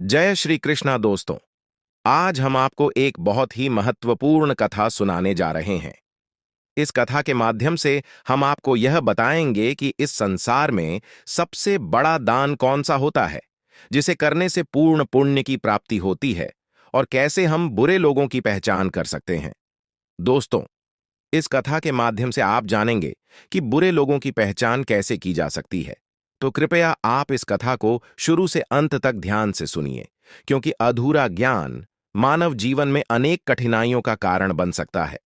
जय श्री कृष्णा दोस्तों। आज हम आपको एक बहुत ही महत्वपूर्ण कथा सुनाने जा रहे हैं। इस कथा के माध्यम से हम आपको यह बताएंगे कि इस संसार में सबसे बड़ा दान कौन सा होता है, जिसे करने से पूर्ण पुण्य की प्राप्ति होती है, और कैसे हम बुरे लोगों की पहचान कर सकते हैं। दोस्तों, इस कथा के माध्यम से आप जानेंगे कि बुरे लोगों की पहचान कैसे की जा सकती है। तो कृपया आप इस कथा को शुरू से अंत तक ध्यान से सुनिए, क्योंकि अधूरा ज्ञान मानव जीवन में अनेक कठिनाइयों का कारण बन सकता है।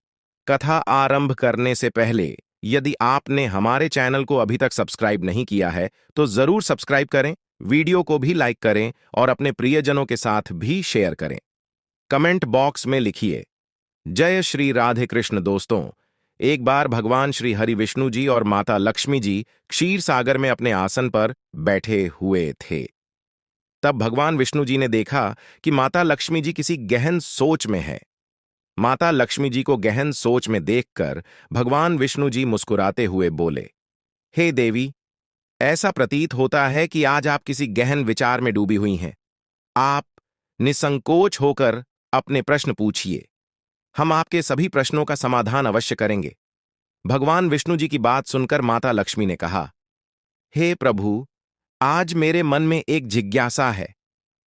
कथा आरंभ करने से पहले यदि आपने हमारे चैनल को अभी तक सब्सक्राइब नहीं किया है, तो जरूर सब्सक्राइब करें, वीडियो को भी लाइक करें और अपने प्रियजनों के साथ भी शेयर करें। कमेंट बॉक्स में लिखिए जय श्री राधे कृष्ण। दोस्तों, एक बार भगवान श्री हरि विष्णु जी और माता लक्ष्मी जी क्षीर सागर में अपने आसन पर बैठे हुए थे। तब भगवान विष्णु जी ने देखा कि माता लक्ष्मी जी किसी गहन सोच में है। माता लक्ष्मी जी को गहन सोच में देखकर भगवान विष्णु जी मुस्कुराते हुए बोले, हे देवी, ऐसा प्रतीत होता है कि आज आप किसी गहन विचार में डूबी हुई हैं। आप निसंकोच होकर अपने प्रश्न पूछिए, हम आपके सभी प्रश्नों का समाधान अवश्य करेंगे। भगवान विष्णु जी की बात सुनकर माता लक्ष्मी ने कहा, हे प्रभु, आज मेरे मन में एक जिज्ञासा है।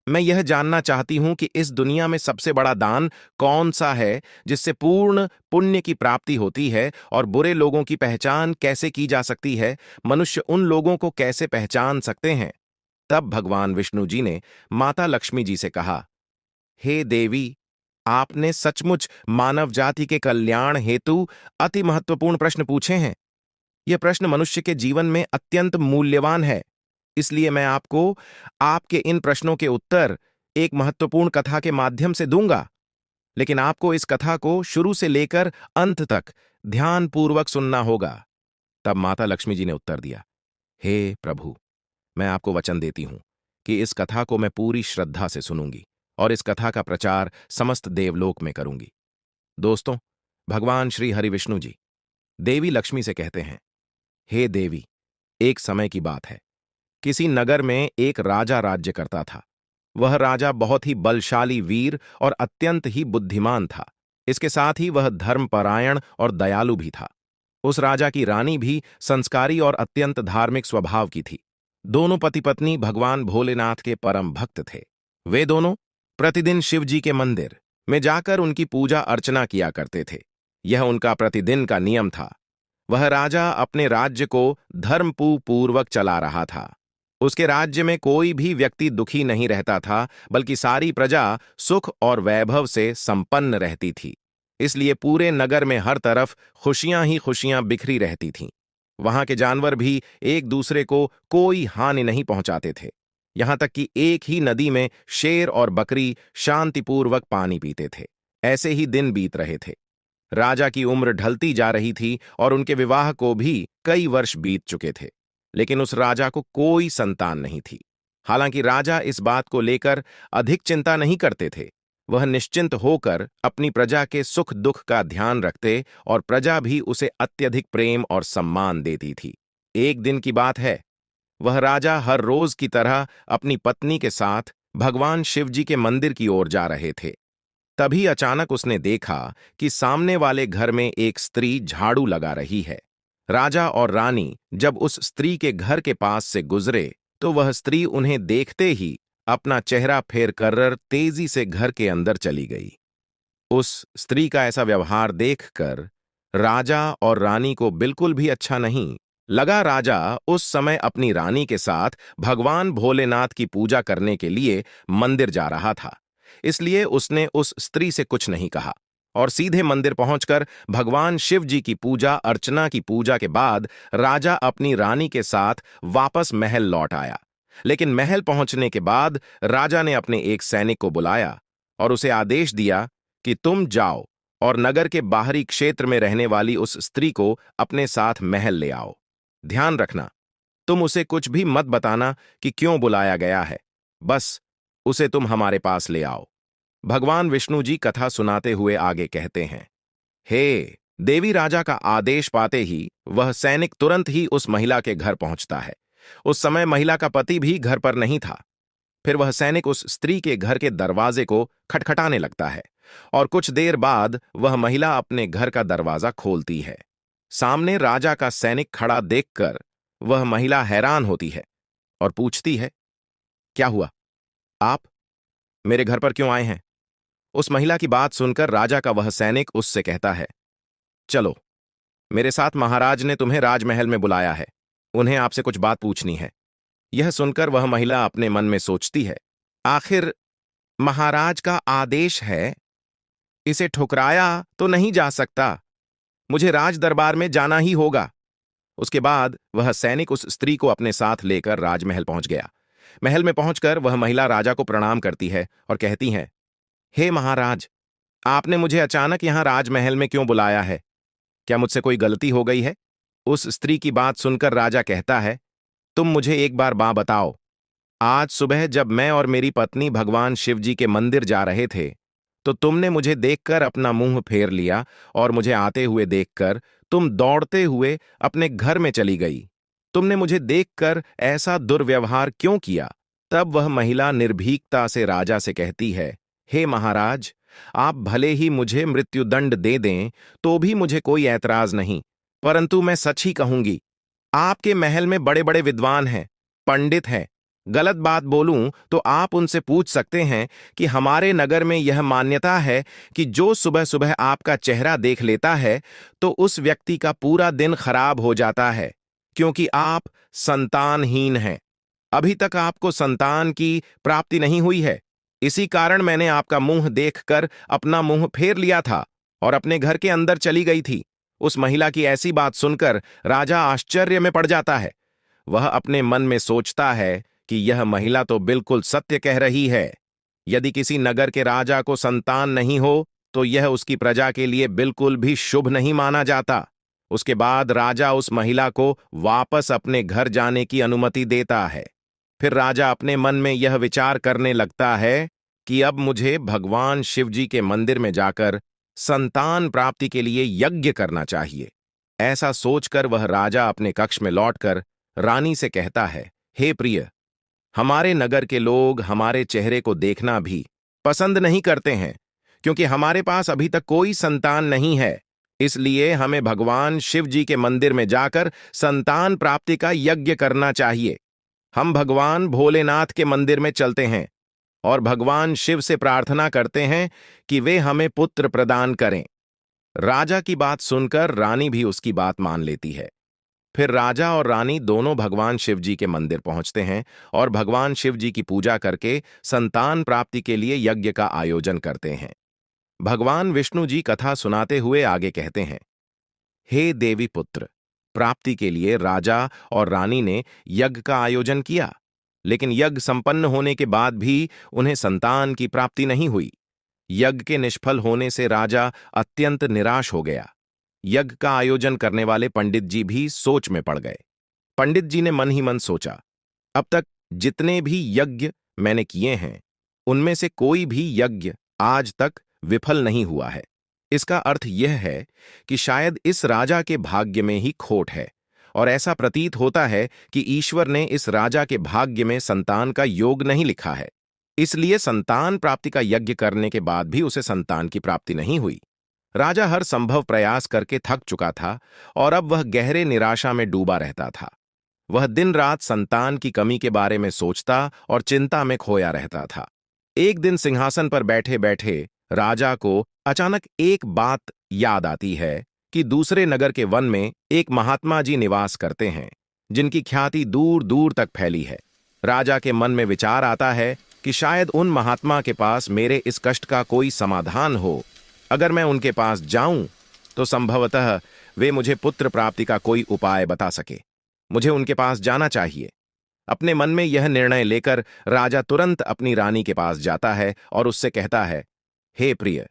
मैं यह जानना चाहती हूं कि इस दुनिया में सबसे बड़ा दान कौन सा है, जिससे पूर्ण पुण्य की प्राप्ति होती है, और बुरे लोगों की पहचान कैसे की जा सकती है। मनुष्य उन लोगों को कैसे पहचान सकते हैं। तब भगवान विष्णु जी ने माता लक्ष्मी जी से कहा, हे देवी, आपने सचमुच मानव जाति के कल्याण हेतु अति महत्वपूर्ण प्रश्न पूछे हैं। यह प्रश्न मनुष्य के जीवन में अत्यंत मूल्यवान है। इसलिए मैं आपको आपके इन प्रश्नों के उत्तर एक महत्वपूर्ण कथा के माध्यम से दूंगा। लेकिन आपको इस कथा को शुरू से लेकर अंत तक ध्यानपूर्वक सुनना होगा। तब माता लक्ष्मी जी ने उत्तर दिया, हे प्रभु, मैं आपको वचन देती हूं कि इस कथा को मैं पूरी श्रद्धा से सुनूंगी और इस कथा का प्रचार समस्त देवलोक में करूंगी। दोस्तों, भगवान श्री हरि विष्णु जी देवी लक्ष्मी से कहते हैं, हे देवी, एक समय की बात है। किसी नगर में एक राजा राज्य करता था। वह राजा बहुत ही बलशाली वीर और अत्यंत ही बुद्धिमान था। इसके साथ ही वह धर्मपरायण और दयालु भी था। उस राजा की रानी भी संस्कारी और अत्यंत धार्मिक स्वभाव की थी। दोनों पति पत्नी भगवान भोलेनाथ के परम भक्त थे। वे दोनों प्रतिदिन शिव जी के मंदिर में जाकर उनकी पूजा अर्चना किया करते थे। यह उनका प्रतिदिन का नियम था। वह राजा अपने राज्य को धर्मपूर्वक चला रहा था। उसके राज्य में कोई भी व्यक्ति दुखी नहीं रहता था, बल्कि सारी प्रजा सुख और वैभव से संपन्न रहती थी। इसलिए पूरे नगर में हर तरफ खुशियां ही खुशियां बिखरी रहती थीं। वहां के जानवर भी एक दूसरे को कोई हानि नहीं पहुंचाते थे। यहां तक कि एक ही नदी में शेर और बकरी शांतिपूर्वक पानी पीते थे। ऐसे ही दिन बीत रहे थे। राजा की उम्र ढलती जा रही थी और उनके विवाह को भी कई वर्ष बीत चुके थे। लेकिन उस राजा को कोई संतान नहीं थी। हालांकि राजा इस बात को लेकर अधिक चिंता नहीं करते थे। वह निश्चिंत होकर अपनी प्रजा के सुख दुख का ध्यान रखते और प्रजा भी उसे अत्यधिक प्रेम और सम्मान देती थी। एक दिन की बात है, वह राजा हर रोज की तरह अपनी पत्नी के साथ भगवान शिव जी के मंदिर की ओर जा रहे थे। तभी अचानक उसने देखा कि सामने वाले घर में एक स्त्री झाड़ू लगा रही है। राजा और रानी जब उस स्त्री के घर के पास से गुजरे, तो वह स्त्री उन्हें देखते ही अपना चेहरा फेर कर तेजी से घर के अंदर चली गई। उस स्त्री का ऐसा व्यवहार देखकर राजा और रानी को बिल्कुल भी अच्छा नहीं लगा। राजा उस समय अपनी रानी के साथ भगवान भोलेनाथ की पूजा करने के लिए मंदिर जा रहा था। इसलिए उसने उस स्त्री से कुछ नहीं कहा और सीधे मंदिर पहुंचकर भगवान शिव जी की पूजा अर्चना की पूजा के बाद राजा अपनी रानी के साथ वापस महल लौट आया। लेकिन महल पहुंचने के बाद राजा ने अपने एक सैनिक को बुलाया और उसे आदेश दिया कि तुम जाओ और नगर के बाहरी क्षेत्र में रहने वाली उस स्त्री को अपने साथ महल ले आओ। ध्यान रखना, तुम उसे कुछ भी मत बताना कि क्यों बुलाया गया है। बस उसे तुम हमारे पास ले आओ। भगवान विष्णु जी कथा सुनाते हुए आगे कहते हैं, हे देवी, राजा का आदेश पाते ही वह सैनिक तुरंत ही उस महिला के घर पहुंचता है। उस समय महिला का पति भी घर पर नहीं था। फिर वह सैनिक उस स्त्री के घर के दरवाजे को खटखटाने लगता है और कुछ देर बाद वह महिला अपने घर का दरवाजा खोलती है। सामने राजा का सैनिक खड़ा देखकर वह महिला हैरान होती है और पूछती है, क्या हुआ? आप मेरे घर पर क्यों आए हैं? उस महिला की बात सुनकर राजा का वह सैनिक उससे कहता है, चलो, मेरे साथ महाराज ने तुम्हें राजमहल में बुलाया है। उन्हें आपसे कुछ बात पूछनी है। यह सुनकर वह महिला अपने मन में सोचती है, आखिर महाराज का आदेश है, इसे ठुकराया तो नहीं जा सकता। मुझे राज दरबार में जाना ही होगा। उसके बाद वह सैनिक उस स्त्री को अपने साथ लेकर राजमहल पहुंच गया। महल में पहुंचकर वह महिला राजा को प्रणाम करती है और कहती है, हे महाराज, आपने मुझे अचानक यहां राजमहल में क्यों बुलाया है? क्या मुझसे कोई गलती हो गई है? उस स्त्री की बात सुनकर राजा कहता है, तुम मुझे एक बार बताओ, आज सुबह जब मैं और मेरी पत्नी भगवान शिव जी के मंदिर जा रहे थे, तो तुमने मुझे देखकर अपना मुंह फेर लिया और मुझे आते हुए देखकर तुम दौड़ते हुए अपने घर में चली गई। तुमने मुझे देखकर ऐसा दुर्व्यवहार क्यों किया? तब वह महिला निर्भीकता से राजा से कहती है, हे महाराज, आप भले ही मुझे मृत्युदंड दे दें तो भी मुझे कोई ऐतराज नहीं, परंतु मैं सच ही कहूंगी, आपके महल में बड़े बड़े विद्वान हैं, पंडित हैं। गलत बात बोलूं तो आप उनसे पूछ सकते हैं कि हमारे नगर में यह मान्यता है कि जो सुबह सुबह आपका चेहरा देख लेता है तो उस व्यक्ति का पूरा दिन खराब हो जाता है, क्योंकि आप संतानहीन हैं। अभी तक आपको संतान की प्राप्ति नहीं हुई है। इसी कारण मैंने आपका मुंह देखकर अपना मुंह फेर लिया था और अपने घर के अंदर चली गई थी। उस महिला की ऐसी बात सुनकर राजा आश्चर्य में पड़ जाता है। वह अपने मन में सोचता है कि यह महिला तो बिल्कुल सत्य कह रही है। यदि किसी नगर के राजा को संतान नहीं हो तो यह उसकी प्रजा के लिए बिल्कुल भी शुभ नहीं माना जाता। उसके बाद राजा उस महिला को वापस अपने घर जाने की अनुमति देता है। फिर राजा अपने मन में यह विचार करने लगता है कि अब मुझे भगवान शिव जी के मंदिर में जाकर संतान प्राप्ति के लिए यज्ञ करना चाहिए। ऐसा सोचकर वह राजा अपने कक्ष में लौटकर रानी से कहता है, हे प्रिय, हमारे नगर के लोग हमारे चेहरे को देखना भी पसंद नहीं करते हैं, क्योंकि हमारे पास अभी तक कोई संतान नहीं है। इसलिए हमें भगवान शिव जी के मंदिर में जाकर संतान प्राप्ति का यज्ञ करना चाहिए। हम भगवान भोलेनाथ के मंदिर में चलते हैं और भगवान शिव से प्रार्थना करते हैं कि वे हमें पुत्र प्रदान करें। राजा की बात सुनकर रानी भी उसकी बात मान लेती है। फिर राजा और रानी दोनों भगवान शिव जी के मंदिर पहुंचते हैं और भगवान शिव जी की पूजा करके संतान प्राप्ति के लिए यज्ञ का आयोजन करते हैं। भगवान विष्णु जी कथा सुनाते हुए आगे कहते हैं, हे देवी पुत्र, प्राप्ति के लिए राजा और रानी ने यज्ञ का आयोजन किया, लेकिन यज्ञ संपन्न होने के बाद भी उन्हें संतान की प्राप्ति नहीं हुई। यज्ञ के निष्फल होने से राजा अत्यंत निराश हो गया। यज्ञ का आयोजन करने वाले पंडित जी भी सोच में पड़ गए। पंडित जी ने मन ही मन सोचा, अब तक जितने भी यज्ञ मैंने किए हैं, उनमें से कोई भी यज्ञ आज तक विफल नहीं हुआ है। इसका अर्थ यह है कि शायद इस राजा के भाग्य में ही खोट है, और ऐसा प्रतीत होता है कि ईश्वर ने इस राजा के भाग्य में संतान का योग नहीं लिखा है। इसलिए संतान प्राप्ति का यज्ञ करने के बाद भी उसे संतान की प्राप्ति नहीं हुई। राजा हर संभव प्रयास करके थक चुका था और अब वह गहरे निराशा में डूबा रहता था। वह दिन रात संतान की कमी के बारे में सोचता और चिंता में खोया रहता था। एक दिन सिंहासन पर बैठे बैठे राजा को अचानक एक बात याद आती है कि दूसरे नगर के वन में एक महात्मा जी निवास करते हैं, जिनकी ख्याति दूर दूर तक फैली है। राजा के मन में विचार आता है कि शायद उन महात्मा के पास मेरे इस कष्ट का कोई समाधान हो। अगर मैं उनके पास जाऊं तो संभवतः वे मुझे पुत्र प्राप्ति का कोई उपाय बता सके। मुझे उनके पास जाना चाहिए। अपने मन में यह निर्णय लेकर राजा तुरंत अपनी रानी के पास जाता है और उससे कहता है, हे प्रिय,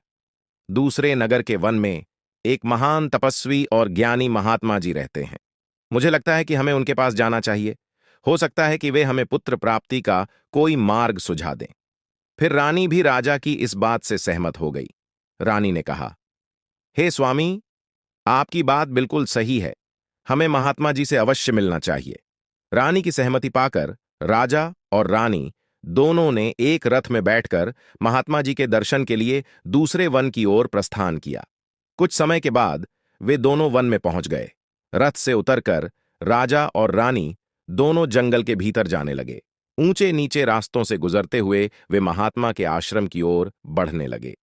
दूसरे नगर के वन में एक महान तपस्वी और ज्ञानी महात्मा जी रहते हैं। मुझे लगता है कि हमें उनके पास जाना चाहिए। हो सकता है कि वे हमें पुत्र प्राप्ति का कोई मार्ग सुझा दें। फिर रानी भी राजा की इस बात से सहमत हो गई। रानी ने कहा, हे स्वामी, आपकी बात बिल्कुल सही है। हमें महात्मा जी से अवश्य मिलना चाहिए। रानी की सहमति पाकर राजा और रानी दोनों ने एक रथ में बैठकर महात्मा जी के दर्शन के लिए दूसरे वन की ओर प्रस्थान किया। कुछ समय के बाद वे दोनों वन में पहुंच गए। रथ से उतरकर राजा और रानी दोनों जंगल के भीतर जाने लगे। ऊंचे नीचे रास्तों से गुजरते हुए वे महात्मा के आश्रम की ओर बढ़ने लगे।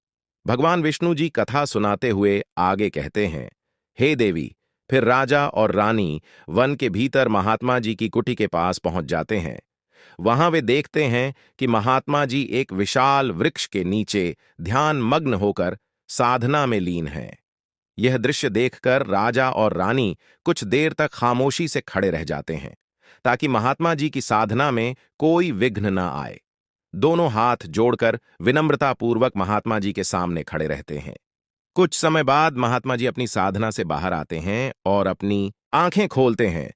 भगवान विष्णु जी कथा सुनाते हुए आगे कहते हैं, हे देवी। फिर राजा और रानी वन के भीतर महात्मा जी की कुटी के पास पहुंच जाते हैं। वहां वे देखते हैं कि महात्मा जी एक विशाल वृक्ष के नीचे ध्यान मग्न होकर साधना में लीन हैं। यह दृश्य देखकर राजा और रानी कुछ देर तक खामोशी से खड़े रह जाते हैं, ताकि महात्मा जी की साधना में कोई विघ्न न आए। दोनों हाथ जोड़कर विनम्रतापूर्वक महात्मा जी के सामने खड़े रहते हैं। कुछ समय बाद महात्मा जी अपनी साधना से बाहर आते हैं और अपनी आंखें खोलते हैं।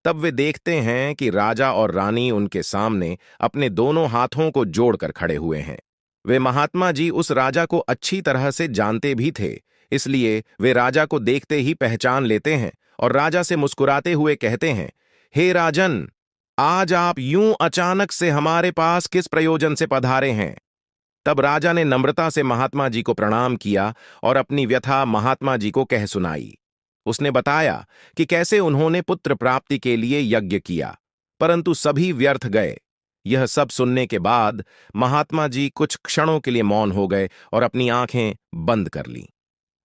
तब वे देखते हैं कि राजा और रानी उनके सामने अपने दोनों हाथों को जोड़कर खड़े हुए हैं। वे महात्मा जी उस राजा को अच्छी तरह से जानते भी थे, इसलिए वे राजा को देखते ही पहचान लेते हैं और राजा से मुस्कुराते हुए कहते हैं, हे राजन, आज आप यूं अचानक से हमारे पास किस प्रयोजन से पधारे हैं? तब राजा ने नम्रता से महात्मा जी को प्रणाम किया और अपनी व्यथा महात्मा जी को कह सुनाई। उसने बताया कि कैसे उन्होंने पुत्र प्राप्ति के लिए यज्ञ किया, परंतु सभी व्यर्थ गए। यह सब सुनने के बाद महात्मा जी कुछ क्षणों के लिए मौन हो गए और अपनी आंखें बंद कर लीं।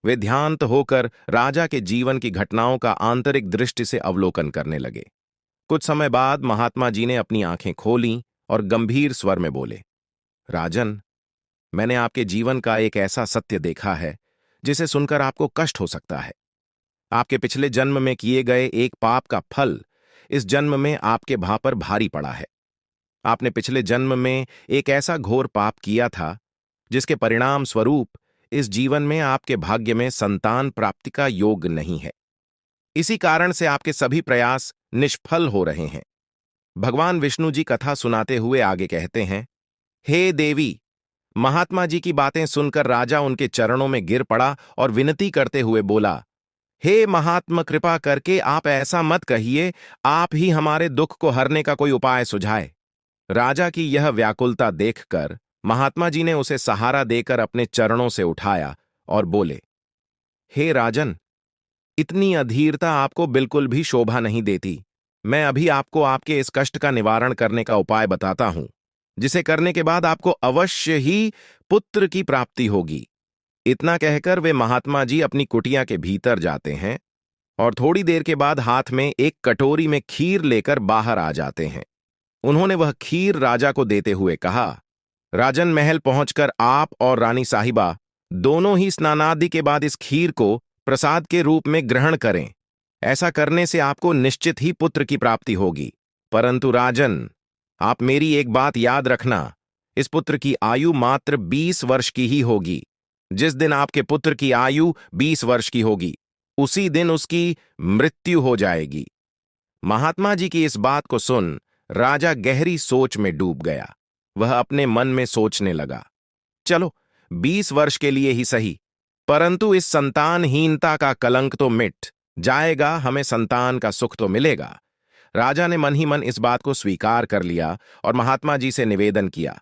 वे ध्यानस्थ होकर राजा के जीवन की घटनाओं का आंतरिक दृष्टि से अवलोकन करने लगे। कुछ समय बाद महात्मा जी ने अपनी आंखें खोलीं और गंभीर स्वर में बोले, राजन, मैंने आपके जीवन का एक ऐसा सत्य देखा है जिसे सुनकर आपको कष्ट हो सकता है। आपके पिछले जन्म में किए गए एक पाप का फल इस जन्म में आपके भां पर भारी पड़ा है। आपने पिछले जन्म में एक ऐसा घोर पाप किया था जिसके परिणाम स्वरूप इस जीवन में आपके भाग्य में संतान प्राप्ति का योग नहीं है। इसी कारण से आपके सभी प्रयास निष्फल हो रहे हैं। भगवान विष्णु जी कथा सुनाते हुए आगे कहते हैं, हे देवी। महात्मा जी की बातें सुनकर राजा उनके चरणों में गिर पड़ा और विनती करते हुए बोला, हे महात्मा, कृपा करके आप ऐसा मत कहिए, आप ही हमारे दुख को हरने का कोई उपाय सुझाए। राजा की यह व्याकुलता देखकर महात्मा जी ने उसे सहारा देकर अपने चरणों से उठाया और बोले, हे राजन, इतनी अधीरता आपको बिल्कुल भी शोभा नहीं देती। मैं अभी आपको आपके इस कष्ट का निवारण करने का उपाय बताता हूं, जिसे करने के बाद आपको अवश्य ही पुत्र की प्राप्ति होगी। इतना कहकर वे महात्मा जी अपनी कुटिया के भीतर जाते हैं और थोड़ी देर के बाद हाथ में एक कटोरी में खीर लेकर बाहर आ जाते हैं। उन्होंने वह खीर राजा को देते हुए कहा, राजन, महल पहुंचकर आप और रानी साहिबा दोनों ही स्नानादि के बाद इस खीर को प्रसाद के रूप में ग्रहण करें। ऐसा करने से आपको निश्चित ही पुत्र की प्राप्ति होगी। परंतु राजन, आप मेरी एक बात याद रखना, इस पुत्र की आयु मात्र 20 वर्ष की ही होगी। जिस दिन आपके पुत्र की आयु 20 वर्ष की होगी, उसी दिन उसकी मृत्यु हो जाएगी। महात्मा जी की इस बात को सुन राजा गहरी सोच में डूब गया। वह अपने मन में सोचने लगा, चलो 20 वर्ष के लिए ही सही, परंतु इस संतानहीनता का कलंक तो मिट जाएगा, हमें संतान का सुख तो मिलेगा। राजा ने मन ही मन इस बात को स्वीकार कर लिया और महात्मा जी से निवेदन किया,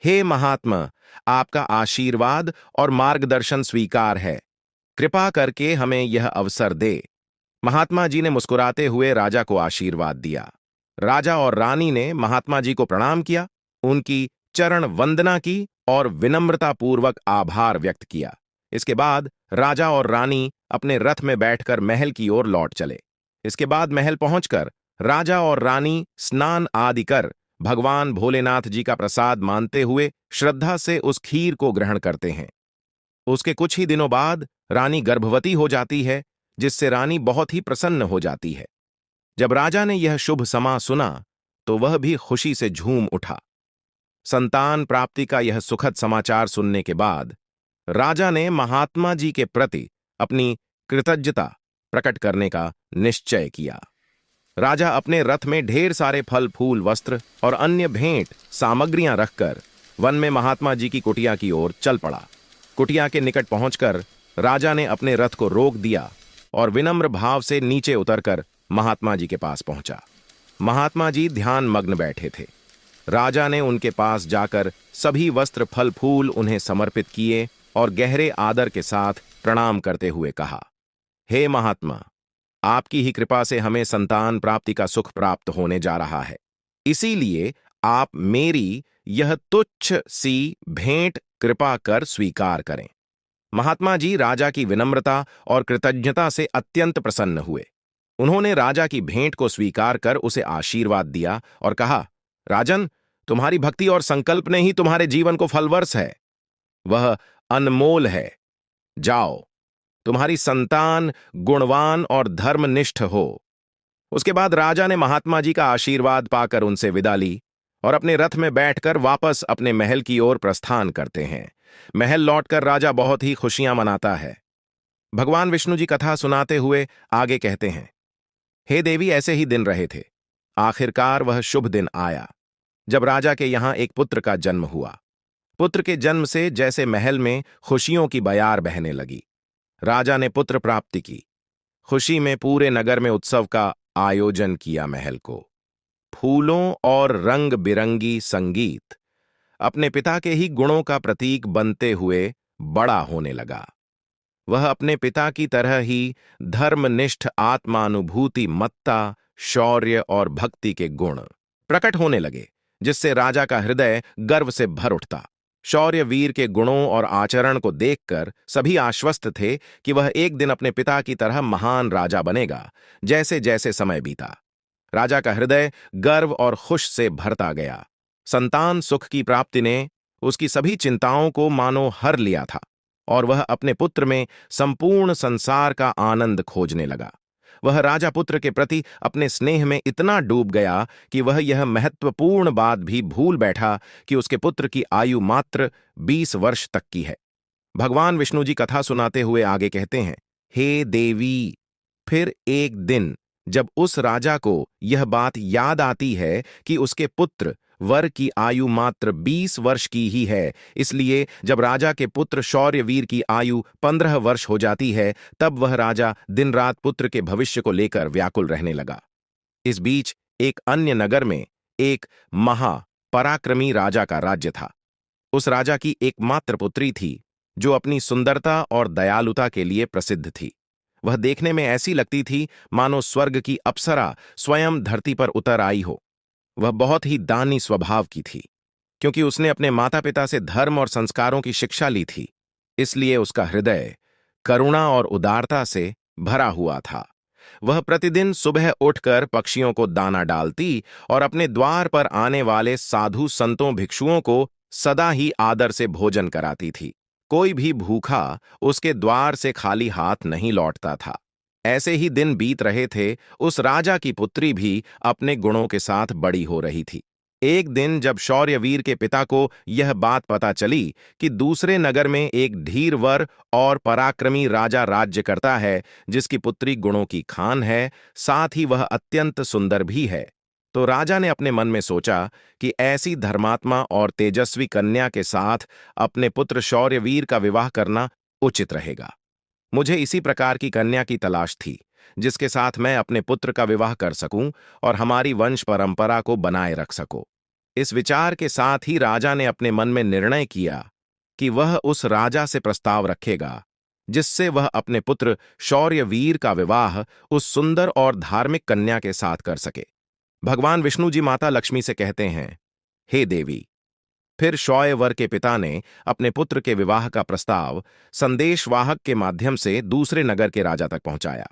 हे महात्मा, आपका आशीर्वाद और मार्गदर्शन स्वीकार है। कृपा करके हमें यह अवसर दे। महात्मा जी ने मुस्कुराते हुए राजा को आशीर्वाद दिया। राजा और रानी ने महात्मा जी को प्रणाम किया, उनकी चरण वंदना की और विनम्रतापूर्वक आभार व्यक्त किया। इसके बाद राजा और रानी अपने रथ में बैठकर महल की ओर लौट चले। इसके बाद महल पहुंचकर राजा और रानी स्नान आदि कर भगवान भोलेनाथ जी का प्रसाद मानते हुए श्रद्धा से उस खीर को ग्रहण करते हैं। उसके कुछ ही दिनों बाद रानी गर्भवती हो जाती है, जिससे रानी बहुत ही प्रसन्न हो जाती है। जब राजा ने यह शुभ समा सुना तो वह भी खुशी से झूम उठा। संतान प्राप्ति का यह सुखद समाचार सुनने के बाद राजा ने महात्मा जी के प्रति अपनी कृतज्ञता प्रकट करने का निश्चय किया। राजा अपने रथ में ढेर सारे फल फूल वस्त्र और अन्य भेंट सामग्रियां रखकर वन में महात्मा जी की कुटिया की ओर चल पड़ा। कुटिया के निकट पहुंचकर राजा ने अपने रथ को रोक दिया और विनम्र भाव से नीचे उतरकर महात्मा जी के पास पहुंचा। महात्मा जी ध्यान मग्न बैठे थे। राजा ने उनके पास जाकर सभी वस्त्र फल फूल उन्हें समर्पित किए और गहरे आदर के साथ प्रणाम करते हुए कहा, हे महात्मा, आपकी ही कृपा से हमें संतान प्राप्ति का सुख प्राप्त होने जा रहा है। इसीलिए आप मेरी यह तुच्छ सी भेंट कृपा कर स्वीकार करें। महात्मा जी राजा की विनम्रता और कृतज्ञता से अत्यंत प्रसन्न हुए। उन्होंने राजा की भेंट को स्वीकार कर उसे आशीर्वाद दिया और कहा, राजन, तुम्हारी भक्ति और संकल्प ने ही तुम्हारे जीवन को फलवर्ष है। वह अनमोल है। जाओ, तुम्हारी संतान गुणवान और धर्मनिष्ठ हो। उसके बाद राजा ने महात्मा जी का आशीर्वाद पाकर उनसे विदा ली और अपने रथ में बैठकर वापस अपने महल की ओर प्रस्थान करते हैं। महल लौटकर राजा बहुत ही खुशियां मनाता है। भगवान विष्णु जी कथा सुनाते हुए आगे कहते हैं, हे देवी, ऐसे ही दिन रहे थे। आखिरकार वह शुभ दिन आया जब राजा के यहां एक पुत्र का जन्म हुआ। पुत्र के जन्म से जैसे महल में खुशियों की बयार बहने लगी। राजा ने पुत्र प्राप्ति की खुशी में पूरे नगर में उत्सव का आयोजन किया। महल को फूलों और रंग बिरंगी संगीत अपने पिता के ही गुणों का प्रतीक बनते हुए बड़ा होने लगा। वह अपने पिता की तरह ही धर्मनिष्ठ, आत्मानुभूति, मत्ता, शौर्य और भक्ति के गुण प्रकट होने लगे, जिससे राजा का हृदय गर्व से भर उठता। शौर्य वीर के गुणों और आचरण को देखकर सभी आश्वस्त थे कि वह एक दिन अपने पिता की तरह महान राजा बनेगा। जैसे जैसे समय बीता, राजा का हृदय गर्व और खुश से भरता गया। संतान सुख की प्राप्ति ने उसकी सभी चिंताओं को मानो हर लिया था और वह अपने पुत्र में संपूर्ण संसार का आनंद खोजने लगा। वह राजा पुत्र के प्रति अपने स्नेह में इतना डूब गया कि वह यह महत्वपूर्ण बात भी भूल बैठा कि उसके पुत्र की आयु मात्र 20 वर्ष तक की है। भगवान विष्णु जी कथा सुनाते हुए आगे कहते हैं, हे देवी, फिर एक दिन जब उस राजा को यह बात याद आती है कि उसके पुत्र वर की आयु मात्र 20 वर्ष की ही है, इसलिए जब राजा के पुत्र शौर्यवीर की आयु 15 वर्ष हो जाती है, तब वह राजा दिन रात पुत्र के भविष्य को लेकर व्याकुल रहने लगा। इस बीच एक अन्य नगर में एक महा पराक्रमी राजा का राज्य था। उस राजा की एकमात्र पुत्री थी जो अपनी सुंदरता और दयालुता के लिए प्रसिद्ध थी। वह देखने में ऐसी लगती थी मानो स्वर्ग की अप्सरा स्वयं धरती पर उतर आई हो। वह बहुत ही दानी स्वभाव की थी, क्योंकि उसने अपने माता पिता से धर्म और संस्कारों की शिक्षा ली थी। इसलिए उसका हृदय करुणा और उदारता से भरा हुआ था। वह प्रतिदिन सुबह उठकर पक्षियों को दाना डालती और अपने द्वार पर आने वाले साधु संतों भिक्षुओं को सदा ही आदर से भोजन कराती थी। कोई भी भूखा उसके द्वार से खाली हाथ नहीं लौटता था। ऐसे ही दिन बीत रहे थे। उस राजा की पुत्री भी अपने गुणों के साथ बड़ी हो रही थी। एक दिन जब शौर्यवीर के पिता को यह बात पता चली कि दूसरे नगर में एक धीरवर और पराक्रमी राजा राज्य करता है, जिसकी पुत्री गुणों की खान है, साथ ही वह अत्यंत सुंदर भी है, तो राजा ने अपने मन में सोचा कि ऐसी धर्मात्मा और तेजस्वी कन्या के साथ अपने पुत्र शौर्यवीर का विवाह करना उचित रहेगा। मुझे इसी प्रकार की कन्या की तलाश थी जिसके साथ मैं अपने पुत्र का विवाह कर सकूं और हमारी वंश परंपरा को बनाए रख सकूं। इस विचार के साथ ही राजा ने अपने मन में निर्णय किया कि वह उस राजा से प्रस्ताव रखेगा जिससे वह अपने पुत्र शौर्यवीर का विवाह उस सुंदर और धार्मिक कन्या के साथ कर सके। भगवान विष्णु जी माता लक्ष्मी से कहते हैं, हे देवी, फिर शौर्यवर के पिता ने अपने पुत्र के विवाह का प्रस्ताव संदेशवाहक के माध्यम से दूसरे नगर के राजा तक पहुंचाया।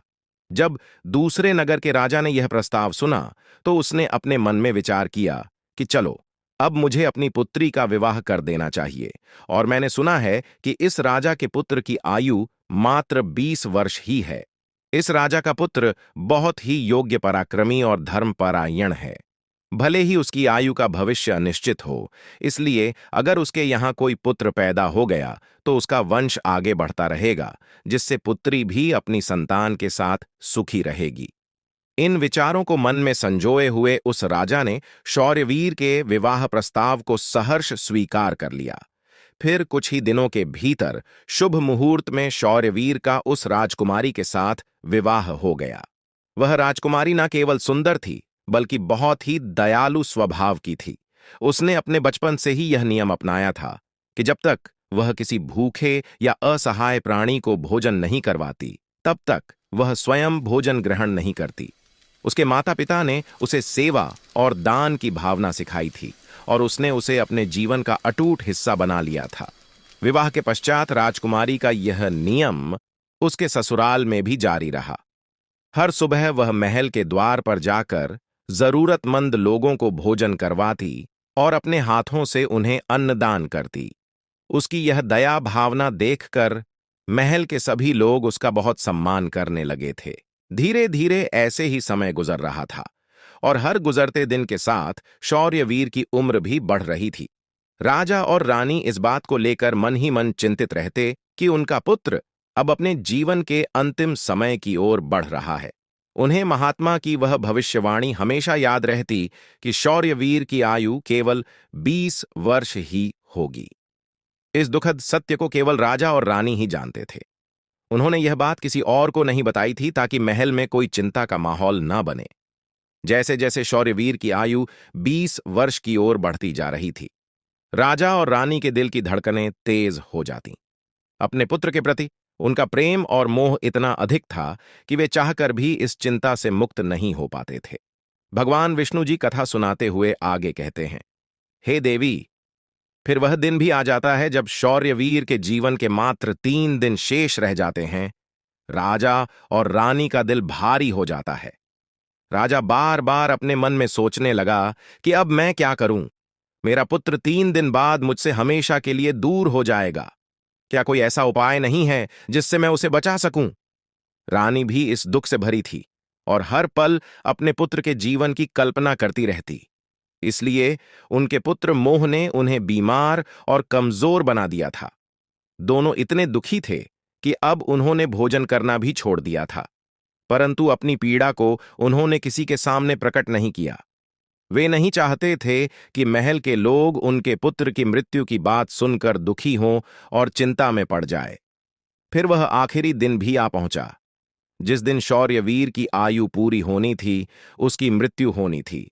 जब दूसरे नगर के राजा ने यह प्रस्ताव सुना तो उसने अपने मन में विचार किया कि चलो, अब मुझे अपनी पुत्री का विवाह कर देना चाहिए, और मैंने सुना है कि इस राजा के पुत्र की आयु मात्र 20 वर्ष ही है। इस राजा का पुत्र बहुत ही योग्य, पराक्रमी और धर्मपरायण है। भले ही उसकी आयु का भविष्य अनिश्चित हो, इसलिए अगर उसके यहाँ कोई पुत्र पैदा हो गया तो उसका वंश आगे बढ़ता रहेगा, जिससे पुत्री भी अपनी संतान के साथ सुखी रहेगी। इन विचारों को मन में संजोए हुए उस राजा ने शौर्यवीर के विवाह प्रस्ताव को सहर्ष स्वीकार कर लिया। फिर कुछ ही दिनों के भीतर शुभ मुहूर्त में शौर्यवीर का उस राजकुमारी के साथ विवाह हो गया। वह राजकुमारी न केवल सुंदर थी, बल्कि बहुत ही दयालु स्वभाव की थी। उसने अपने बचपन से ही यह नियम अपनाया था कि जब तक वह किसी भूखे या असहाय प्राणी को भोजन नहीं करवाती, तब तक वह स्वयं भोजन ग्रहण नहीं करती। उसके माता पिता ने उसे सेवा और दान की भावना सिखाई थी और उसने उसे अपने जीवन का अटूट हिस्सा बना लिया था। विवाह के पश्चात राजकुमारी का यह नियम उसके ससुराल में भी जारी रहा। हर सुबह वह महल के द्वार पर जाकर जरूरतमंद लोगों को भोजन करवाती और अपने हाथों से उन्हें अन्नदान करती। उसकी यह दया भावना देखकर महल के सभी लोग उसका बहुत सम्मान करने लगे थे। धीरे धीरे ऐसे ही समय गुजर रहा था और हर गुजरते दिन के साथ शौर्यवीर की उम्र भी बढ़ रही थी। राजा और रानी इस बात को लेकर मन ही मन चिंतित रहते कि उनका पुत्र अब अपने जीवन के अंतिम समय की ओर बढ़ रहा है। उन्हें महात्मा की वह भविष्यवाणी हमेशा याद रहती कि शौर्यवीर की आयु केवल 20 वर्ष ही होगी। इस दुखद सत्य को केवल राजा और रानी ही जानते थे। उन्होंने यह बात किसी और को नहीं बताई थी ताकि महल में कोई चिंता का माहौल न बने। जैसे जैसे शौर्यवीर की आयु 20 वर्ष की ओर बढ़ती जा रही थी, राजा और रानी के दिल की धड़कनें तेज हो जातीं। अपने पुत्र के प्रति उनका प्रेम और मोह इतना अधिक था कि वे चाहकर भी इस चिंता से मुक्त नहीं हो पाते थे। भगवान विष्णु जी कथा सुनाते हुए आगे कहते हैं, हे देवी, फिर वह दिन भी आ जाता है जब शौर्यवीर के जीवन के मात्र 3 दिन शेष रह जाते हैं। राजा और रानी का दिल भारी हो जाता है। राजा बार बार अपने मन में सोचने लगा कि अब मैं क्या करूं? मेरा पुत्र 3 दिन बाद मुझसे हमेशा के लिए दूर हो जाएगा। क्या कोई ऐसा उपाय नहीं है जिससे मैं उसे बचा सकूं? रानी भी इस दुख से भरी थी और हर पल अपने पुत्र के जीवन की कल्पना करती रहती। इसलिए उनके पुत्र मोह ने उन्हें बीमार और कमजोर बना दिया था। दोनों इतने दुखी थे कि अब उन्होंने भोजन करना भी छोड़ दिया था, परंतु अपनी पीड़ा को उन्होंने किसी के सामने प्रकट नहीं किया। वे नहीं चाहते थे कि महल के लोग उनके पुत्र की मृत्यु की बात सुनकर दुखी हों और चिंता में पड़ जाए। फिर वह आखिरी दिन भी आ पहुंचा, जिस दिन शौर्यवीर की आयु पूरी होनी थी, उसकी मृत्यु होनी थी।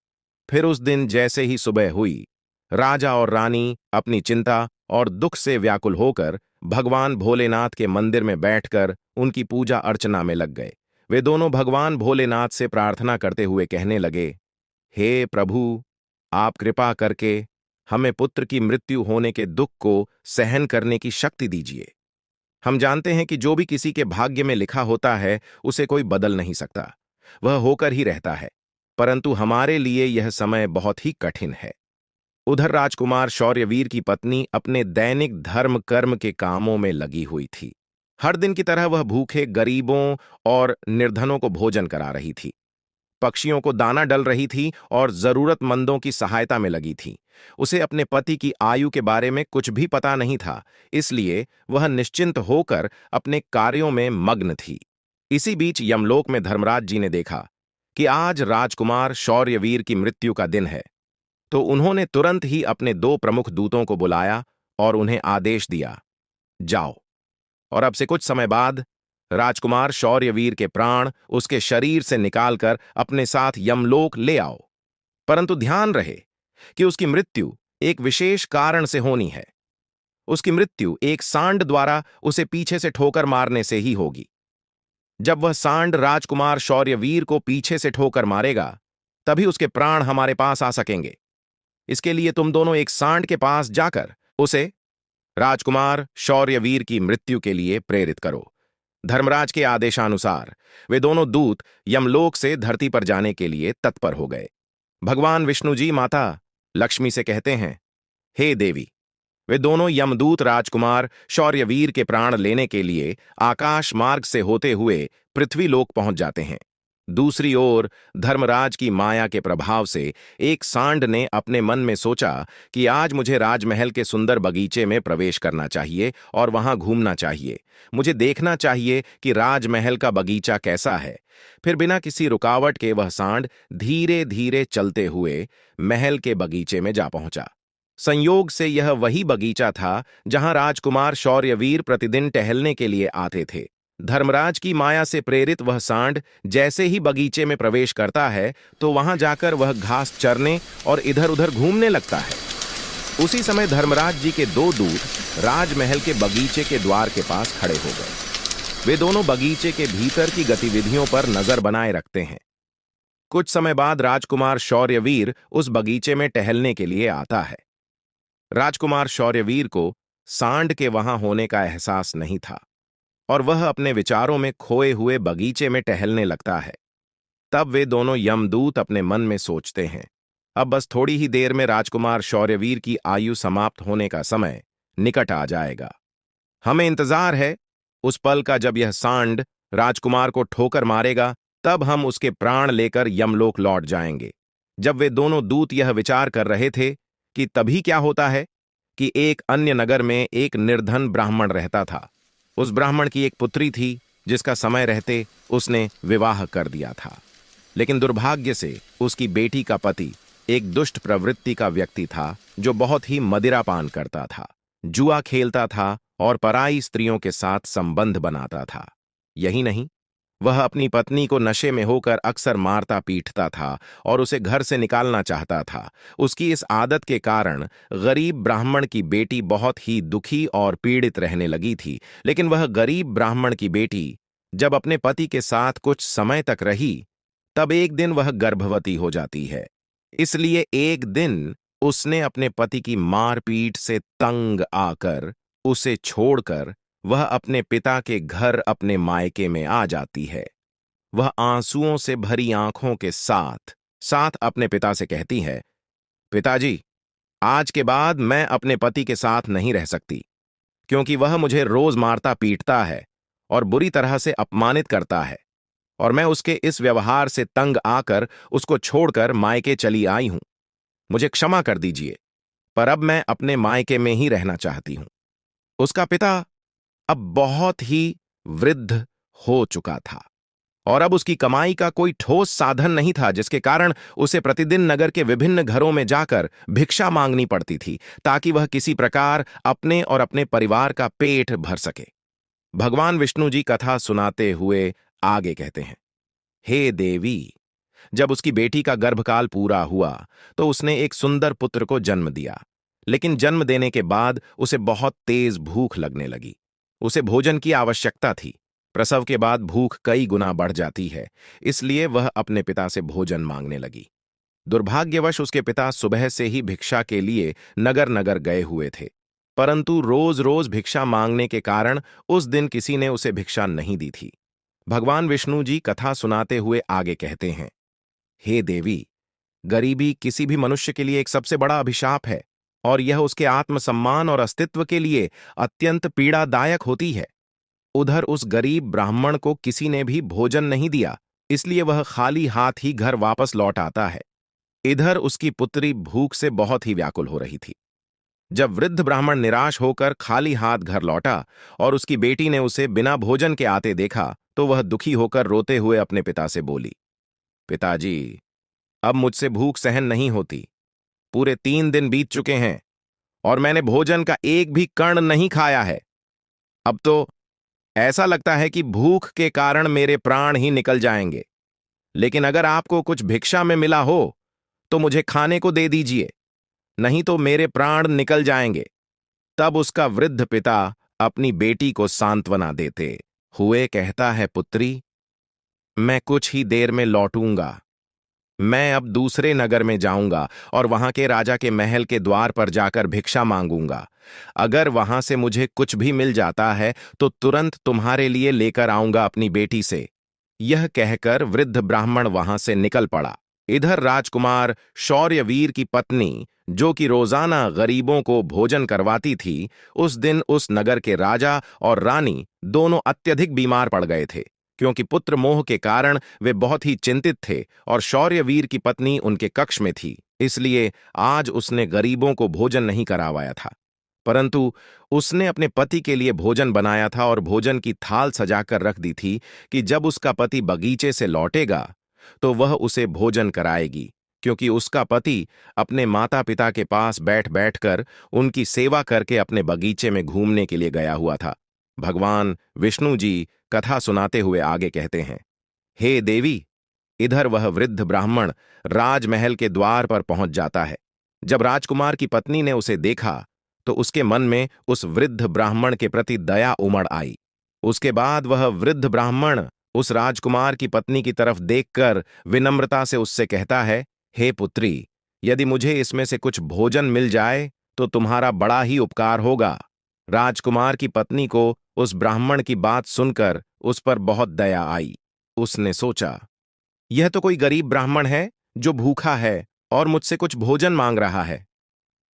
फिर उस दिन जैसे ही सुबह हुई, राजा और रानी अपनी चिंता और दुख से व्याकुल होकर भगवान भोलेनाथ के मंदिर में बैठकर उनकी पूजा अर्चना में लग गए। वे दोनों भगवान भोलेनाथ से प्रार्थना करते हुए कहने लगे, हे प्रभु, आप कृपा करके हमें पुत्र की मृत्यु होने के दुख को सहन करने की शक्ति दीजिए। हम जानते हैं कि जो भी किसी के भाग्य में लिखा होता है उसे कोई बदल नहीं सकता, वह होकर ही रहता है, परंतु हमारे लिए यह समय बहुत ही कठिन है। उधर राजकुमार शौर्यवीर की पत्नी अपने दैनिक धर्म कर्म के कामों में लगी हुई थी। हर दिन की तरह वह भूखे गरीबों और निर्धनों को भोजन करा रही थी, पक्षियों को दाना डल रही थी और जरूरतमंदों की सहायता में लगी थी। उसे अपने पति की आयु के बारे में कुछ भी पता नहीं था, इसलिए वह निश्चिंत होकर अपने कार्यों में मग्न थी। इसी बीच यमलोक में धर्मराज जी ने देखा कि आज राजकुमार शौर्यवीर की मृत्यु का दिन है, तो उन्होंने तुरंत ही अपने 2 प्रमुख दूतों को बुलाया और उन्हें आदेश दिया, जाओ और अब से कुछ समय बाद राजकुमार शौर्यवीर के प्राण उसके शरीर से निकालकर अपने साथ यमलोक ले आओ। परंतु ध्यान रहे कि उसकी मृत्यु एक विशेष कारण से होनी है। उसकी मृत्यु एक सांड द्वारा उसे पीछे से ठोकर मारने से ही होगी। जब वह सांड राजकुमार शौर्यवीर को पीछे से ठोकर मारेगा, तभी उसके प्राण हमारे पास आ सकेंगे। इसके लिए तुम दोनों एक सांड के पास जाकर उसे राजकुमार शौर्यवीर की मृत्यु के लिए प्रेरित करो। धर्मराज के आदेशानुसार वे दोनों दूत यमलोक से धरती पर जाने के लिए तत्पर हो गए। भगवान विष्णु जी माता लक्ष्मी से कहते हैं, हे देवी, वे दोनों यमदूत राजकुमार शौर्यवीर के प्राण लेने के लिए आकाश मार्ग से होते हुए पृथ्वी लोक पहुंच जाते हैं। दूसरी ओर धर्मराज की माया के प्रभाव से एक सांड ने अपने मन में सोचा कि आज मुझे राजमहल के सुंदर बगीचे में प्रवेश करना चाहिए और वहां घूमना चाहिए। मुझे देखना चाहिए कि राजमहल का बगीचा कैसा है। फिर बिना किसी रुकावट के वह सांड धीरे धीरे चलते हुए महल के बगीचे में जा पहुंचा। संयोग से यह वही बगीचा था जहां राजकुमार शौर्यवीर प्रतिदिन टहलने के लिए आते थे। धर्मराज की माया से प्रेरित वह सांड जैसे ही बगीचे में प्रवेश करता है तो वहां जाकर वह घास चरने और इधर उधर घूमने लगता है। उसी समय धर्मराज जी के दो दूत राजमहल के बगीचे के द्वार के पास खड़े हो गए। वे दोनों बगीचे के भीतर की गतिविधियों पर नजर बनाए रखते हैं। कुछ समय बाद राजकुमार शौर्यवीर उस बगीचे में टहलने के लिए आता है। राजकुमार शौर्यवीर को सांड के वहां होने का एहसास नहीं था और वह अपने विचारों में खोए हुए बगीचे में टहलने लगता है। तब वे दोनों यमदूत अपने मन में सोचते हैं, अब बस थोड़ी ही देर में राजकुमार शौर्यवीर की आयु समाप्त होने का समय निकट आ जाएगा। हमें इंतजार है उस पल का जब यह सांड राजकुमार को ठोकर मारेगा, तब हम उसके प्राण लेकर यमलोक लौट जाएंगे। जब वे दोनों दूत यह विचार कर रहे थे कि तभी क्या होता है कि एक अन्य नगर में एक निर्धन ब्राह्मण रहता था। उस ब्राह्मण की एक पुत्री थी जिसका समय रहते उसने विवाह कर दिया था, लेकिन दुर्भाग्य से उसकी बेटी का पति एक दुष्ट प्रवृत्ति का व्यक्ति था जो बहुत ही मदिरापान करता था, जुआ खेलता था और पराई स्त्रियों के साथ संबंध बनाता था। यही नहीं, वह अपनी पत्नी को नशे में होकर अक्सर मारता पीटता था और उसे घर से निकालना चाहता था। उसकी इस आदत के कारण गरीब ब्राह्मण की बेटी बहुत ही दुखी और पीड़ित रहने लगी थी। लेकिन वह गरीब ब्राह्मण की बेटी जब अपने पति के साथ कुछ समय तक रही, तब एक दिन वह गर्भवती हो जाती है। इसलिए एक दिन उसने अपने पति की मारपीट से तंग आकर उसे छोड़कर वह अपने पिता के घर अपने मायके में आ जाती है। वह आंसुओं से भरी आंखों के साथ साथ अपने पिता से कहती है, पिताजी, आज के बाद मैं अपने पति के साथ नहीं रह सकती, क्योंकि वह मुझे रोज मारता पीटता है और बुरी तरह से अपमानित करता है, और मैं उसके इस व्यवहार से तंग आकर उसको छोड़कर मायके चली आई हूं। मुझे क्षमा कर दीजिए, पर अब मैं अपने मायके में ही रहना चाहती हूं। उसका पिता अब बहुत ही वृद्ध हो चुका था और अब उसकी कमाई का कोई ठोस साधन नहीं था, जिसके कारण उसे प्रतिदिन नगर के विभिन्न घरों में जाकर भिक्षा मांगनी पड़ती थी ताकि वह किसी प्रकार अपने और अपने परिवार का पेट भर सके। भगवान विष्णु जी कथा सुनाते हुए आगे कहते हैं, हे देवी, जब उसकी बेटी का गर्भकाल पूरा हुआ तो उसने एक सुंदर पुत्र को जन्म दिया। लेकिन जन्म देने के बाद उसे बहुत तेज भूख लगने लगी। उसे भोजन की आवश्यकता थी। प्रसव के बाद भूख कई गुना बढ़ जाती है, इसलिए वह अपने पिता से भोजन मांगने लगी। दुर्भाग्यवश उसके पिता सुबह से ही भिक्षा के लिए नगर नगर गए हुए थे, परंतु रोज रोज भिक्षा मांगने के कारण उस दिन किसी ने उसे भिक्षा नहीं दी थी। भगवान विष्णु जी कथा सुनाते हुए आगे कहते हैं, हे देवी, गरीबी किसी भी मनुष्य के लिए एक सबसे बड़ा अभिशाप है और यह उसके आत्मसम्मान और अस्तित्व के लिए अत्यंत पीड़ादायक होती है। उधर उस गरीब ब्राह्मण को किसी ने भी भोजन नहीं दिया, इसलिए वह खाली हाथ ही घर वापस लौट आता है। इधर उसकी पुत्री भूख से बहुत ही व्याकुल हो रही थी। जब वृद्ध ब्राह्मण निराश होकर खाली हाथ घर लौटा और उसकी बेटी ने उसे बिना भोजन के आते देखा, तो वह दुखी होकर रोते हुए अपने पिता से बोली, पिताजी, अब मुझसे भूख सहन नहीं होती। पूरे 3 दिन बीत चुके हैं और मैंने भोजन का एक भी कण नहीं खाया है। अब तो ऐसा लगता है कि भूख के कारण मेरे प्राण ही निकल जाएंगे। लेकिन अगर आपको कुछ भिक्षा में मिला हो तो मुझे खाने को दे दीजिए, नहीं तो मेरे प्राण निकल जाएंगे। तब उसका वृद्ध पिता अपनी बेटी को सांत्वना देते हुए कहता है, पुत्री, मैं कुछ ही देर में लौटूंगा। मैं अब दूसरे नगर में जाऊंगा और वहां के राजा के महल के द्वार पर जाकर भिक्षा मांगूंगा। अगर वहां से मुझे कुछ भी मिल जाता है तो तुरंत तुम्हारे लिए लेकर आऊंगा अपनी बेटी से। यह कहकर वृद्ध ब्राह्मण वहां से निकल पड़ा। इधर राजकुमार शौर्यवीर की पत्नी, जो कि रोजाना गरीबों को भोजन करवाती थी, उस दिन उस नगर के राजा और रानी दोनों अत्यधिक बीमार पड़ गए थे, क्योंकि पुत्र मोह के कारण वे बहुत ही चिंतित थे और शौर्यवीर की पत्नी उनके कक्ष में थी। इसलिए आज उसने गरीबों को भोजन नहीं करावाया था, परंतु उसने अपने पति के लिए भोजन बनाया था और भोजन की थाल सजाकर रख दी थी कि जब उसका पति बगीचे से लौटेगा तो वह उसे भोजन कराएगी, क्योंकि उसका पति अपने माता पिता के पास बैठ बैठकर उनकी सेवा करके अपने बगीचे में घूमने के लिए गया हुआ था। भगवान विष्णु जी कथा सुनाते हुए आगे कहते हैं, हे देवी, इधर वह वृद्ध ब्राह्मण राजमहल के द्वार पर पहुंच जाता है। जब राजकुमार की पत्नी ने उसे देखा तो उसके मन में उस वृद्ध ब्राह्मण के प्रति दया उमड़ आई। उसके बाद वह वृद्ध ब्राह्मण उस राजकुमार की पत्नी की तरफ देखकर विनम्रता से उससे कहता है, हे पुत्री, यदि मुझे इसमें से कुछ भोजन मिल जाए तो तुम्हारा बड़ा ही उपकार होगा। राजकुमार की पत्नी को उस ब्राह्मण की बात सुनकर उस पर बहुत दया आई। उसने सोचा, यह तो कोई गरीब ब्राह्मण है जो भूखा है और मुझसे कुछ भोजन मांग रहा है।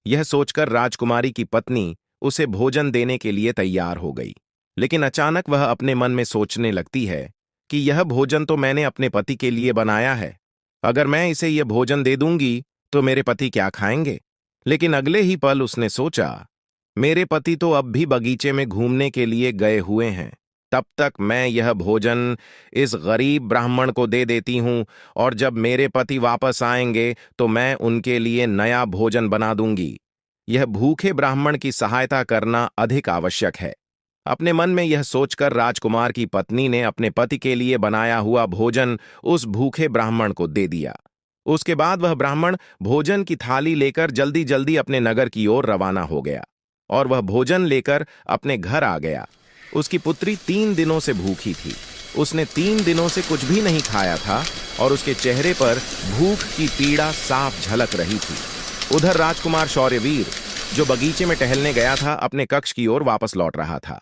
यह सोचकर राजकुमारी की पत्नी उसे भोजन देने के लिए तैयार हो गई। लेकिन अचानक वह अपने मन में सोचने लगती है कि यह भोजन तो मैंने अपने पति के लिए बनाया है। अगर मैं इसे यह भोजन दे दूंगी तो मेरे पति क्या खाएंगे? लेकिन अगले ही पल उसने सोचा, मेरे पति तो अब भी बगीचे में घूमने के लिए गए हुए हैं। तब तक मैं यह भोजन इस गरीब ब्राह्मण को दे देती हूं और जब मेरे पति वापस आएंगे तो मैं उनके लिए नया भोजन बना दूंगी। यह भूखे ब्राह्मण की सहायता करना अधिक आवश्यक है। अपने मन में यह सोचकर राजकुमार की पत्नी ने अपने पति के लिए बनाया हुआ भोजन उस भूखे ब्राह्मण को दे दिया। उसके बाद वह ब्राह्मण भोजन की थाली लेकर जल्दी जल्दी अपने नगर की ओर रवाना हो गया और वह भोजन लेकर अपने घर आ गया। उसकी पुत्री 3 दिनों से भूखी थी। उसने 3 दिनों से कुछ भी नहीं खाया था और उसके चेहरे पर भूख की पीड़ा साफ झलक रही थी। उधर राजकुमार शौर्यवीर, जो बगीचे में टहलने गया था, अपने कक्ष की ओर वापस लौट रहा था।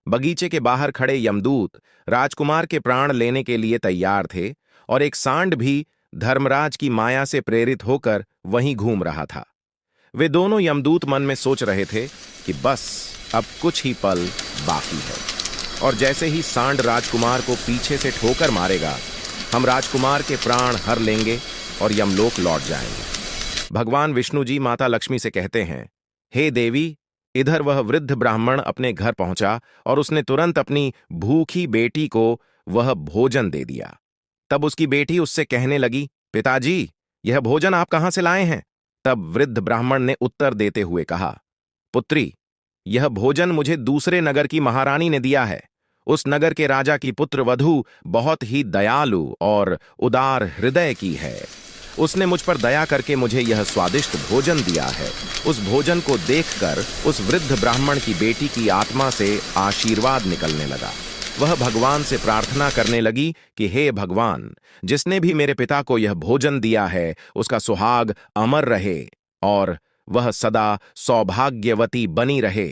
बगीचे के बाहर खड़े यमदूत राजकुमार के प्राण लेने के लिए तैयार थे और एक सांड भी धर्मराज की माया से प्रेरित होकर वहीं घूम रहा था। वे दोनों यमदूत मन में सोच रहे थे कि बस अब कुछ ही पल बाकी है और जैसे ही सांड राजकुमार को पीछे से ठोकर मारेगा, हम राजकुमार के प्राण हर लेंगे और यमलोक लौट जाएंगे। भगवान विष्णु जी माता लक्ष्मी से कहते हैं, हे देवी, इधर वह वृद्ध ब्राह्मण अपने घर पहुंचा और उसने तुरंत अपनी भूखी बेटी को वह भोजन दे दिया। तब उसकी बेटी उससे कहने लगी, पिताजी, यह भोजन आप कहां से लाए हैं? तब वृद्ध ब्राह्मण ने उत्तर देते हुए कहा, पुत्री, यह भोजन मुझे दूसरे नगर की महारानी ने दिया है। उस नगर के राजा की पुत्र वधू बहुत ही दयालु और उदार हृदय की है। उसने मुझ पर दया करके मुझे यह स्वादिष्ट भोजन दिया है। उस भोजन को देखकर उस वृद्ध ब्राह्मण की बेटी की आत्मा से आशीर्वाद निकलने लगा। वह भगवान से प्रार्थना करने लगी कि हे भगवान, जिसने भी मेरे पिता को यह भोजन दिया है उसका सुहाग अमर रहे और वह सदा सौभाग्यवती बनी रहे।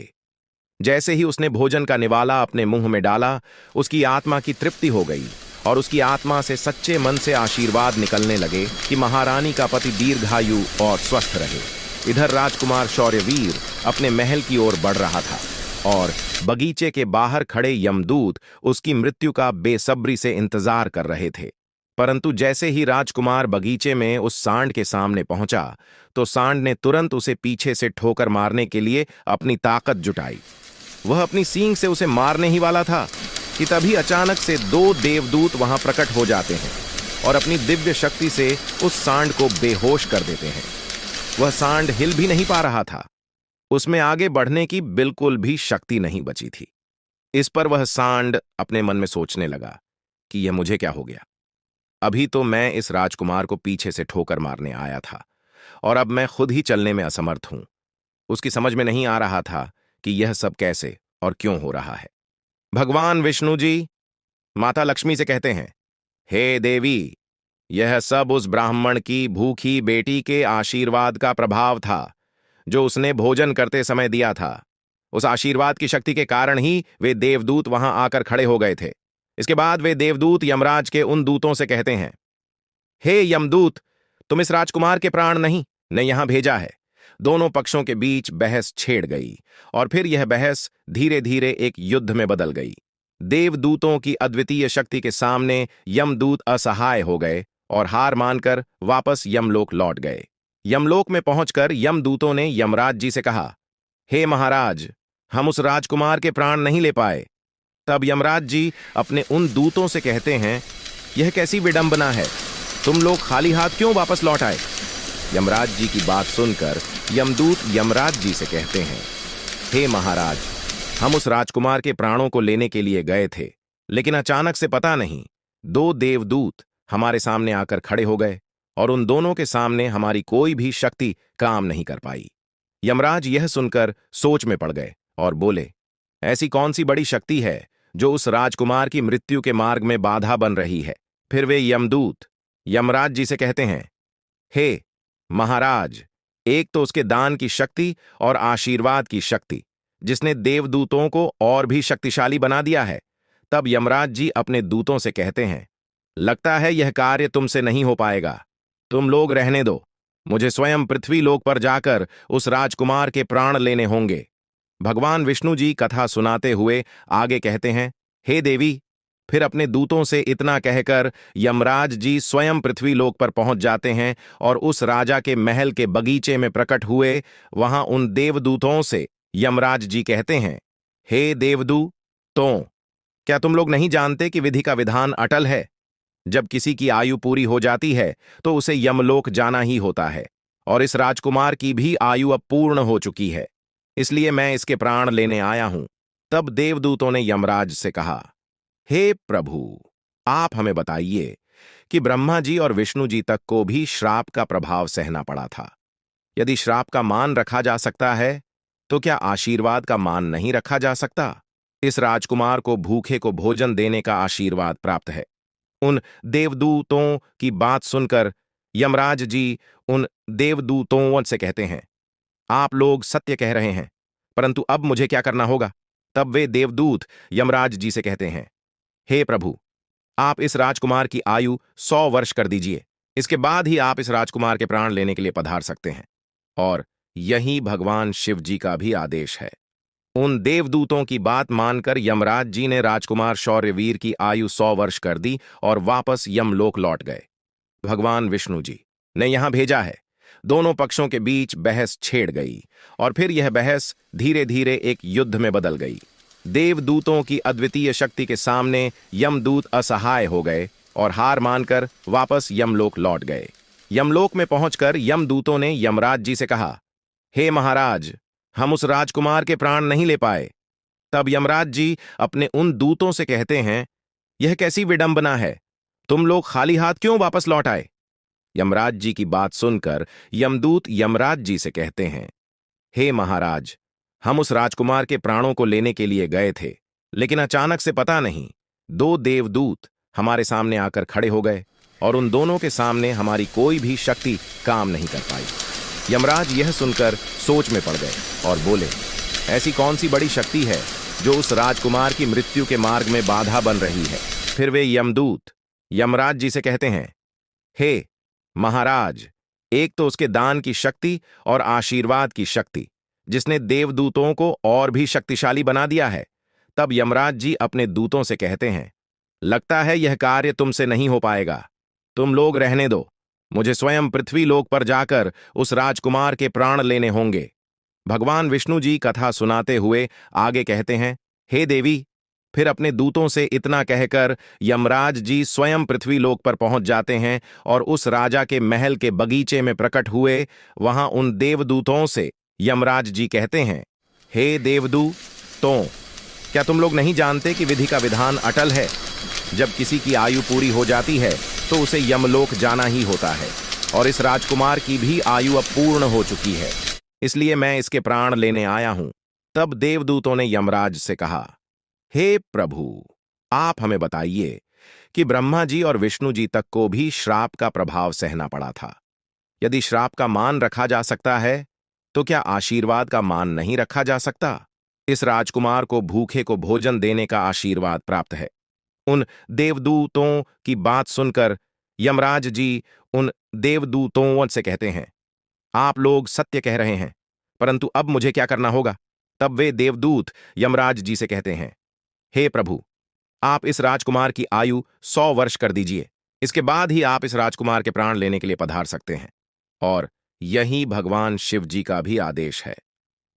जैसे ही उसने भोजन का निवाला अपने मुंह में डाला, उसकी आत्मा की तृप्ति हो गई और उसकी आत्मा से सच्चे मन से आशीर्वाद निकलने लगे कि महारानी का पति दीर्घायु और स्वस्थ रहे। इधर राजकुमार शौर्यवीर अपने महल की ओर बढ़ रहा था और बगीचे के बाहर खड़े यमदूत उसकी मृत्यु का बेसब्री से इंतजार कर रहे थे। परंतु जैसे ही राजकुमार बगीचे में उस सांड के सामने पहुंचा तो सांड ने तुरंत उसे पीछे से ठोकर मारने के लिए अपनी ताकत जुटाई। वह अपनी सींग से उसे मारने ही वाला था कि तभी अचानक से 2 देवदूत वहां प्रकट हो जाते हैं और अपनी दिव्य शक्ति से उस सांड को बेहोश कर देते हैं। वह सांड हिल भी नहीं पा रहा था। उसमें आगे बढ़ने की बिल्कुल भी शक्ति नहीं बची थी। इस पर वह सांड अपने मन में सोचने लगा कि यह मुझे क्या हो गया। अभी तो मैं इस राजकुमार को पीछे से ठोकर मारने आया था और अब मैं खुद ही चलने में असमर्थ हूं। उसकी समझ में नहीं आ रहा था कि यह सब कैसे और क्यों हो रहा है। भगवान विष्णु जी माता लक्ष्मी से कहते हैं, हे देवी, यह सब उस ब्राह्मण की भूखी बेटी के आशीर्वाद का प्रभाव था जो उसने भोजन करते समय दिया था। उस आशीर्वाद की शक्ति के कारण ही वे देवदूत वहां आकर खड़े हो गए थे। इसके बाद वे देवदूत यमराज के उन दूतों से कहते हैं, हे यमदूत, तुम इस राजकुमार के प्राण नहीं ने यहां भेजा है। दोनों पक्षों के बीच बहस छेड़ गई और फिर यह बहस धीरे धीरे एक युद्ध में बदल गई। देवदूतों की अद्वितीय शक्ति के सामने यमदूत असहाय हो गए और हार मानकर वापस यमलोक लौट गए। यमलोक में पहुंचकर यमदूतों ने यमराज जी से कहा, हे महाराज, हम उस राजकुमार के प्राण नहीं ले पाए। तब यमराज जी अपने उन दूतों से कहते हैं, यह कैसी विडंबना है, तुम लोग खाली हाथ क्यों वापस लौट आए? यमराज जी की बात सुनकर यमदूत यमराज जी से कहते हैं, हे महाराज, हम उस राजकुमार के प्राणों को लेने के लिए गए थे, लेकिन अचानक से पता नहीं, दो देवदूत हमारे सामने आकर खड़े हो गए और उन दोनों के सामने हमारी कोई भी शक्ति काम नहीं कर पाई। यमराज यह सुनकर सोच में पड़ गए और बोले, ऐसी कौन सी बड़ी शक्ति है जो उस राजकुमार की मृत्यु के मार्ग में बाधा बन रही है। फिर वे यमदूत यमराज जी से कहते हैं, हे महाराज, एक तो उसके दान की शक्ति और आशीर्वाद की शक्ति, जिसने देवदूतों को और भी शक्तिशाली बना दिया है। तब यमराज जी अपने दूतों से कहते हैं, लगता है यह कार्य तुमसे नहीं हो पाएगा, तुम लोग रहने दो, मुझे स्वयं पृथ्वी लोक पर जाकर उस राजकुमार के प्राण लेने होंगे। भगवान विष्णु जी कथा सुनाते हुए आगे कहते हैं, हे देवी। फिर अपने दूतों से इतना कहकर यमराज जी स्वयं पृथ्वी लोक पर पहुंच जाते हैं और उस राजा के महल के बगीचे में प्रकट हुए वहां उन देवदूतों से यमराज जी कहते हैं, हे देवदूतों, क्या तुम लोग नहीं जानते कि विधि का विधान अटल है। जब किसी की आयु पूरी हो जाती है तो उसे यमलोक जाना ही होता है, और इस राजकुमार की भी आयु अब पूर्ण हो चुकी है, इसलिए मैं इसके प्राण लेने आया हूं। तब देवदूतों ने यमराज से कहा, हे प्रभु, आप हमें बताइए कि ब्रह्मा जी और विष्णु जी तक को भी श्राप का प्रभाव सहना पड़ा था। यदि श्राप का मान रखा जा सकता है, तो क्या आशीर्वाद का मान नहीं रखा जा सकता। इस राजकुमार को भूखे को भोजन देने का आशीर्वाद प्राप्त है। उन देवदूतों की बात सुनकर यमराज जी उन देवदूतों से कहते हैं, आप लोग सत्य कह रहे हैं, परंतु अब मुझे क्या करना होगा। तब वे देवदूत यमराज जी से कहते हैं, हे प्रभु, आप इस राजकुमार की आयु 100 वर्ष कर दीजिए, इसके बाद ही आप इस राजकुमार के प्राण लेने के लिए पधार सकते हैं। और यही भगवान शिव जी का भी आदेश है। उन देवदूतों की बात मानकर यमराज जी ने राजकुमार शौर्यवीर की आयु 100 वर्ष कर दी और वापस यमलोक लौट गए। भगवान विष्णु जी ने यहां भेजा है। दोनों पक्षों के बीच बहस छेड़ गई और फिर यह बहस धीरे धीरे एक युद्ध में बदल गई। देवदूतों की अद्वितीय शक्ति के सामने यमदूत असहाय हो गए और हार मानकर वापस यमलोक लौट गए। यमलोक में पहुंचकर यमदूतों ने यमराज जी से कहा, हे महाराज, हम उस राजकुमार के प्राण नहीं ले पाए। तब यमराज जी अपने उन दूतों से कहते हैं, यह कैसी विडंबना है, तुम लोग खाली हाथ क्यों वापस लौट आए। यमराज जी की बात सुनकर यमदूत यमराज जी से कहते हैं, हे महाराज, हम उस राजकुमार के प्राणों को लेने के लिए गए थे, लेकिन अचानक से पता नहीं, दो देवदूत हमारे सामने आकर खड़े हो गए और उन दोनों के सामने हमारी कोई भी शक्ति काम नहीं कर पाई। यमराज यह सुनकर सोच में पड़ गए और बोले, ऐसी कौन सी बड़ी शक्ति है जो उस राजकुमार की मृत्यु के मार्ग में बाधा बन रही है। फिर वे यमदूत यमराज जी से कहते हैं, हे महाराज, एक तो उसके दान की शक्ति और आशीर्वाद की शक्ति, जिसने देवदूतों को और भी शक्तिशाली बना दिया है। तब यमराज जी अपने दूतों से कहते हैं, लगता है यह कार्य तुमसे नहीं हो पाएगा, तुम लोग रहने दो, मुझे स्वयं पृथ्वी लोक पर जाकर उस राजकुमार के प्राण लेने होंगे। भगवान विष्णु जी कथा सुनाते हुए आगे कहते हैं, हे देवी। फिर अपने दूतों से इतना कहकर यमराज जी स्वयं पृथ्वी लोक पर पहुंच जाते हैं और उस राजा के महल के बगीचे में प्रकट हुए वहां उन देवदूतों से यमराज जी कहते हैं, हे देवदूतों, क्या तुम लोग नहीं जानते कि विधि का विधान अटल है। जब किसी की आयु पूरी हो जाती है तो उसे यमलोक जाना ही होता है, और इस राजकुमार की भी आयु अब पूर्ण हो चुकी है, इसलिए मैं इसके प्राण लेने आया हूं। तब देवदूतों ने यमराज से कहा, हे प्रभु, आप हमें बताइए कि ब्रह्मा जी और विष्णु जी तक को भी श्राप का प्रभाव सहना पड़ा था। यदि श्राप का मान रखा जा सकता है, तो क्या आशीर्वाद का मान नहीं रखा जा सकता। इस राजकुमार को भूखे को भोजन देने का आशीर्वाद प्राप्त है। उन देवदूतों की बात सुनकर यमराज जी उन देवदूतों से कहते हैं, आप लोग सत्य कह रहे हैं, परंतु अब मुझे क्या करना होगा। तब वे देवदूत यमराज जी से कहते हैं, हे प्रभु, आप इस राजकुमार की आयु 100 वर्ष कर दीजिए, इसके बाद ही आप इस राजकुमार के प्राण लेने के लिए पधार सकते हैं। और यही भगवान शिव जी का भी आदेश है।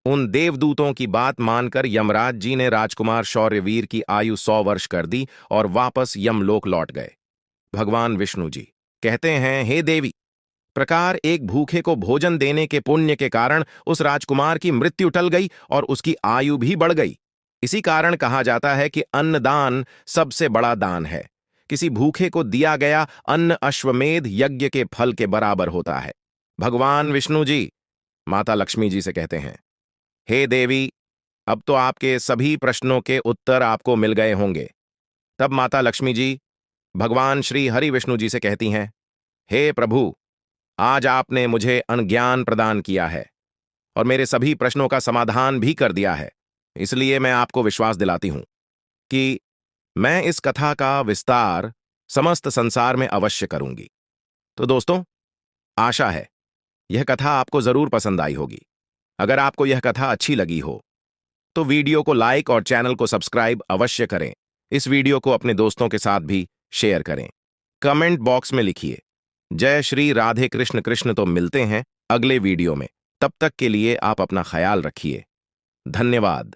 उन देवदूतों की बात मानकर यमराज जी ने राजकुमार शौर्यवीर की आयु 100 वर्ष कर दी और वापस यमलोक लौट गए। भगवान विष्णु जी कहते हैं, हे देवी, प्रकार एक भूखे को भोजन देने के पुण्य के कारण उस राजकुमार की मृत्यु टल गई और उसकी आयु भी बढ़ गई। इसी कारण कहा जाता है कि अन्नदान सबसे बड़ा दान है। किसी भूखे को दिया गया अन्न अश्वमेध यज्ञ के फल के बराबर होता है। भगवान विष्णु जी माता लक्ष्मी जी से कहते हैं, हे देवी, अब तो आपके सभी प्रश्नों के उत्तर आपको मिल गए होंगे। तब माता लक्ष्मी जी भगवान श्री हरि विष्णु जी से कहती हैं, हे प्रभु, आज आपने मुझे अनज्ञान प्रदान किया है और मेरे सभी प्रश्नों का समाधान भी कर दिया है। इसलिए मैं आपको विश्वास दिलाती हूं कि मैं इस कथा का विस्तार समस्त संसार में अवश्य करूंगी। तो दोस्तों, आशा है यह कथा आपको जरूर पसंद आई होगी। अगर आपको यह कथा अच्छी लगी हो तो वीडियो को लाइक और चैनल को सब्सक्राइब अवश्य करें। इस वीडियो को अपने दोस्तों के साथ भी शेयर करें। कमेंट बॉक्स में लिखिए जय श्री राधे कृष्ण कृष्ण। तो मिलते हैं अगले वीडियो में। तब तक के लिए आप अपना ख्याल रखिए। धन्यवाद।